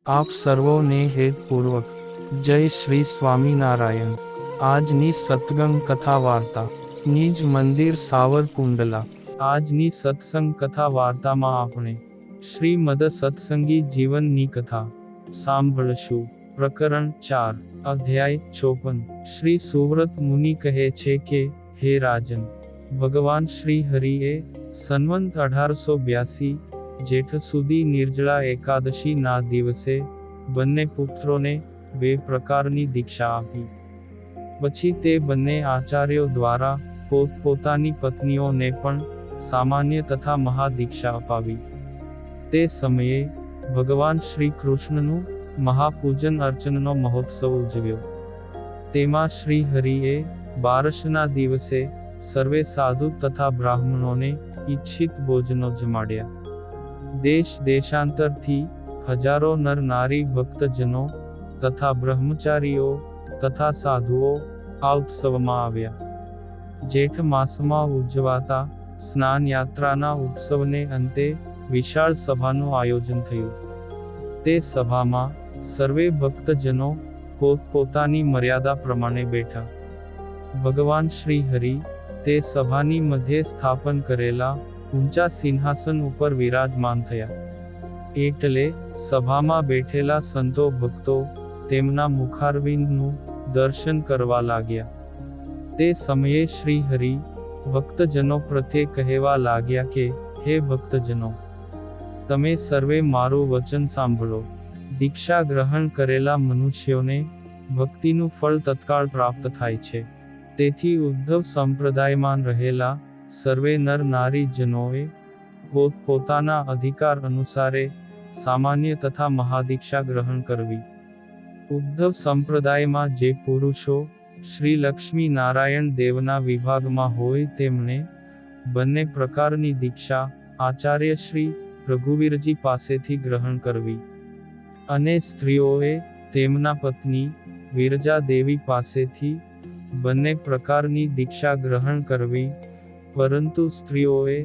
આપ સર્વોને હેતપૂર્વક જય શ્રી સ્વામિનારાયણ। આજની સત્સંગ કથા વાર્તા નિજ મંદિર સાવરકુંડલા। આજની સત્સંગ કથા વાર્તામાં આપણે શ્રીમદ સત્સંગી જીવનની કથા સાંભળશું। પ્રકરણ 4 અધ્યાય 54। શ્રી સુવ્રત મુનિ કહે છે કે, હે રાજન, ભગવાન શ્રી હરિએ સંવંત 1882 જેઠ સુધી નિર્જળા એકાદશી ના દિવસે બંને પુત્રોને 2 પ્રકારની દીક્ષા આપી। પછી તે બંને આચાર્યો દ્વારા પોતપોતાની પત્નીઓને પણ સામાન્ય તથા મહાદીક્ષા અપાવી। તે સમયે ભગવાન શ્રી કૃષ્ણનું મહાપૂજન અર્ચનનો મહોત્સવ ઉજવ્યો। તેમાં શ્રી હરિએ બારસના દિવસે સર્વે સાધુ તથા બ્રાહ્મણોને ઈચ્છિત ભોજનો જમાડ્યા। દેશ દેશાંતરથી હજારો નર નારી ભક્તજનો તથા બ્રહ્મચારીઓ તથા સાધુઓ આ ઉત્સવમાં આવ્યા। જેઠ માસમાં ઉજવાતા સ્નાન યાત્રાના ઉત્સવને અંતે વિશાળ સભાનું આયોજન થયું। તે સભામાં સર્વે ભક્તજનો પોતપોતાની મર્યાદા પ્રમાણે બેઠા। ભગવાન શ્રી હરિ તે સભાની મધ્યે સ્થાપન કરેલા ઊંચા સિંહાસન ઉપર વિરાજમાન થયા। એટલે સભામાં બેઠેલા સંતો ભક્તો તેમના મુખારવિંદનું દર્શન કરવા લાગ્યા। તે સમયે શ્રી હરિ ભક્તજનો પ્રત્યે કહેવા લાગ્યા કે, હે ભક્તજનો, તમે સર્વે મારું વચન સાંભળો। દીક્ષા ગ્રહણ કરેલા મનુષ્યોને ભક્તિનું ફળ તત્કાળ પ્રાપ્ત થાય છે। તેથી ઉદ્ધવ સંપ્રદાયમાં રહેલા સર્વે નર નારી જનોએ પોતપોતાના અધિકાર અનુસારે સામાન્ય તથા મહાદીક્ષા ગ્રહણ કરવી। ઉદ્ધવ સંપ્રદાયમાં જે પુરુષો શ્રી લક્ષ્મી નારાયણ દેવના વિભાગમાં હોય તેમણે બંને પ્રકારની દીક્ષા આચાર્ય શ્રી રઘુવીરજી પાસેથી ગ્રહણ કરવી। અને સ્ત્રીઓએ તેમના પત્ની વિરજા દેવી પાસેથી બંને પ્રકારની દીક્ષા ગ્રહણ કરવી, પરંતુ સ્ત્રીઓએ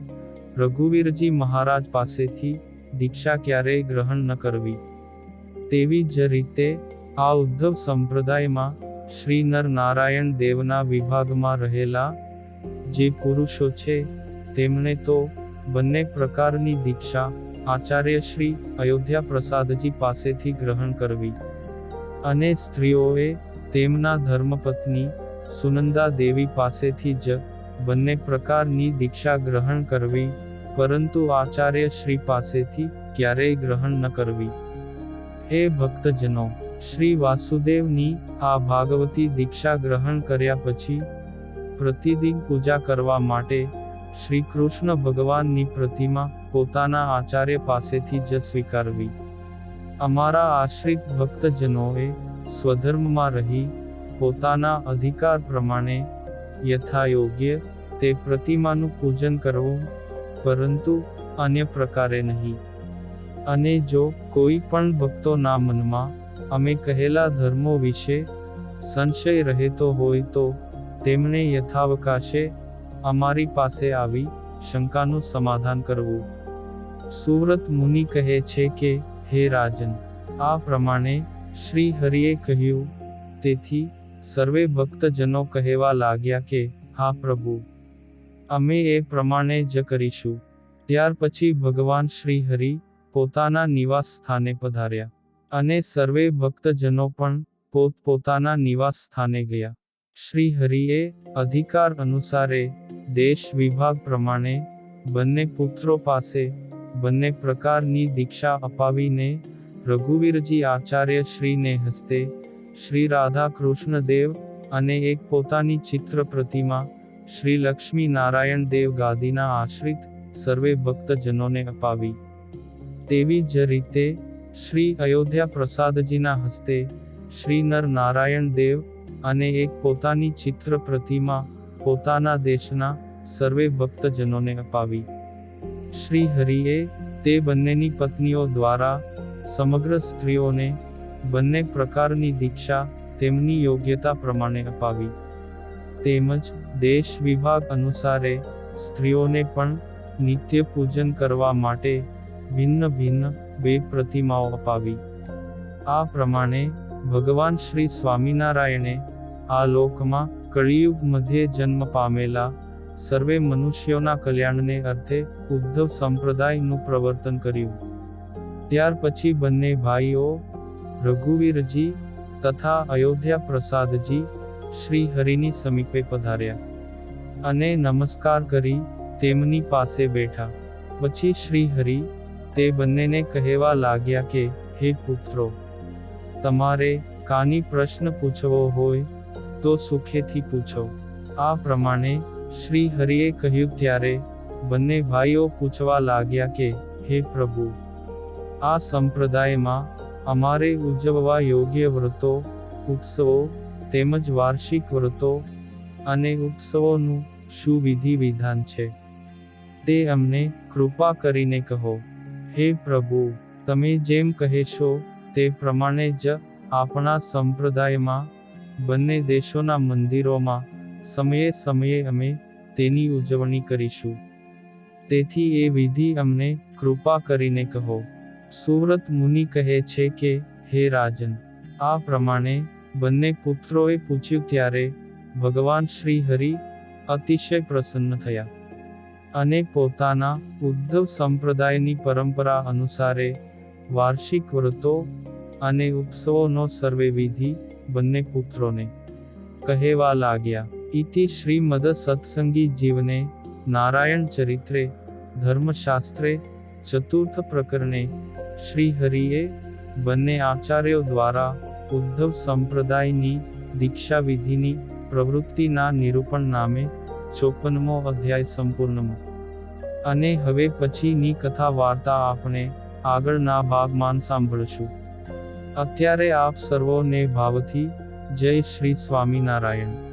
રઘુવીરજી મહારાજ પાસેથી દીક્ષા ક્યારેય ગ્રહણ ન કરવી। તેવી જ રીતે આ ઉદ્ધવ સંપ્રદાયમાં શ્રી નર નારાયણ દેવના વિભાગમાં રહેલા જે પુરુષો છે તેમણે તો બંને પ્રકારની દીક્ષા આચાર્ય શ્રી અયોધ્યા પ્રસાદજી પાસેથી ગ્રહણ કરવી। અને સ્ત્રીઓએ તેમના ધર્મપત્ની સુનંદા દેવી પાસેથી જ બંને પ્રકારની દીક્ષા ગ્રહણ કરવી, પરંતુ આચાર્ય શ્રી પાસેથી ક્યારેય ગ્રહણ ન કરવી। હે ભક્તજનો, શ્રી વાસુદેવની આ ભાગવતી દીક્ષા ગ્રહણ કર્યા પછી પ્રતિદિન પૂજા કરવા માટે શ્રી કૃષ્ણ ભગવાનની પ્રતિમા પોતાના આચાર્ય પાસેથી જ સ્વીકારવી। અમારા આશ્રિત ભક્તજનોએ સ્વધર્મમાં રહી પોતાના અધિકાર પ્રમાણે યથાયોગ્ય તે પ્રતિમાનું પૂજન કરવું, પરંતુ અન્ય પ્રકારે નહીં। અને જો કોઈ પણ ભક્તોના મનમાં અમે કહેલા ધર્મો વિશે સંશય રહેતો હોય તો તેમણે યથાવકાશે અમારી પાસે આવી શંકાનું સમાધાન કરવું। સુવ્રત મુનિ કહે છે કે, હે રાજન, આ પ્રમાણે શ્રી હરિએ કહ્યું। તેથી સર્વે ભક્તજનો કહેવા લાગ્યા કે, હા પ્રભુ, અમે એ પ્રમાણે જ કરીશું। ત્યાર પછી ભગવાન શ્રી હરિ પોતાના નિવાસ સ્થાને પધાર્યા, અને સર્વે ભક્તજનો પણ પોતપોતાના નિવાસ સ્થાને ગયા। શ્રી હરિએ અધિકાર અનુસારે દેશ વિભાગ પ્રમાણે બંને પુત્રો પાસે બંને પ્રકારની દીક્ષા અપાવીને રઘુવીરજી આચાર્ય શ્રીને હસ્તે શ્રી રાધા કૃષ્ણ દેવ અને એક પોતાની ચિત્ર પ્રતિમા શ્રી લક્ષ્મી નારાયણ દેવ ગાદીના આશ્રિત સર્વે ભક્તજનોને અપાવી। તેવી જ રીતે શ્રી અયોધ્યા પ્રસાદજીના હસ્તે શ્રી નર નારાયણ દેવ અને એક પોતાની ચિત્ર પ્રતિમા પોતાના દેશના સર્વે ભક્તજનોને અપાવી। શ્રી હરિએ તે બંનેની પત્નીઓ દ્વારા સમગ્ર સ્ત્રીઓને બંને પ્રકારની દીક્ષા તેમની યોગ્યતા પ્રમાણે અપાવી। તેમજ દેશ વિભાગ અનુસારે સ્ત્રીઓને પણ નિત્ય પૂજન કરવા માટે ભિન્ન ભિન્ન 2 પ્રતિમાઓ અપાવી। આ પ્રમાણે ભગવાન શ્રી સ્વામિનારાયણે આ લોકમાં કળિયુગ મધ્યે જન્મ પામેલા સર્વે મનુષ્યોના કલ્યાણને અર્થે ઉદ્ધવ સંપ્રદાયનું પ્રવર્તન કર્યું. ત્યાર પછી બંને ભાઈઓ રઘુવીરજી તથા અયોધ્યા પ્રસાદજી શ્રી હરિની સમીપે પધાર્યા અને નમસ્કાર કરી તેમની પાસે બેઠા. પછી શ્રી હરિ તે બંનેને કહેવા લાગ્યા કે, હે પુત્રો, તમારે કાની પ્રશ્ન પૂછવો હોય તો સુખેથી પૂછો. આ પ્રમાણે શ્રી હરિએ કહ્યું ત્યારે બંને ભાઈઓ પૂછવા લાગ્યા કે, હે પ્રભુ, આ સંપ્રદાયમાં અમારે ઉજવવા યોગ્ય વ્રતો, ઉત્સવો તેમજ વાર્ષિક વ્રતો અને ઉત્સવોનું શું વિધિ વિધાન છે તે અમને કૃપા કરીને કહો. હે પ્રભુ, તમે જેમ કહેશો તે પ્રમાણે જ આપણા સંપ્રદાયમાં બંને દેશોના મંદિરોમાં સમયે સમયે અમે તેની ઉજવણી કરીશું. તેથી એ વિધિ અમને કૃપા કરીને કહો. સુવ્રત મુનિ કહે છે કે, હે રાજન, આ પ્રમાણે બંને પુત્રોએ પૂછ્યું ત્યારે ભગવાન શ્રી હરિ અતિશય પ્રસન્ન થયા અને પોતાના ઉદ્ધવ સંપ્રદાયની પરંપરા અનુસારે વાર્ષિક વ્રતો અને ઉત્સવોનો સર્વે વિધિ બંને પુત્રોને કહેવા લાગ્યા. ઇતિ શ્રીમદ સત્સંગી જીવને નારાયણ ચરિત્રે ધર્મશાસ્ત્રે ચતુર્થ પ્રકરણે શ્રી હરિએ બંને આચાર્યો દ્વારા ઉદ્ધવ સંપ્રદાયની દીક્ષા વિધિની પ્રવૃત્તિના નિરૂપણ નામે 54મો અધ્યાય સંપૂર્ણ. અને હવે પછીની કથા વાર્તા આપણે આગળના ભાગમાં સાંભળશું. અત્યારે આપ સર્વોને ભાવથી જય શ્રી સ્વામિનારાયણ.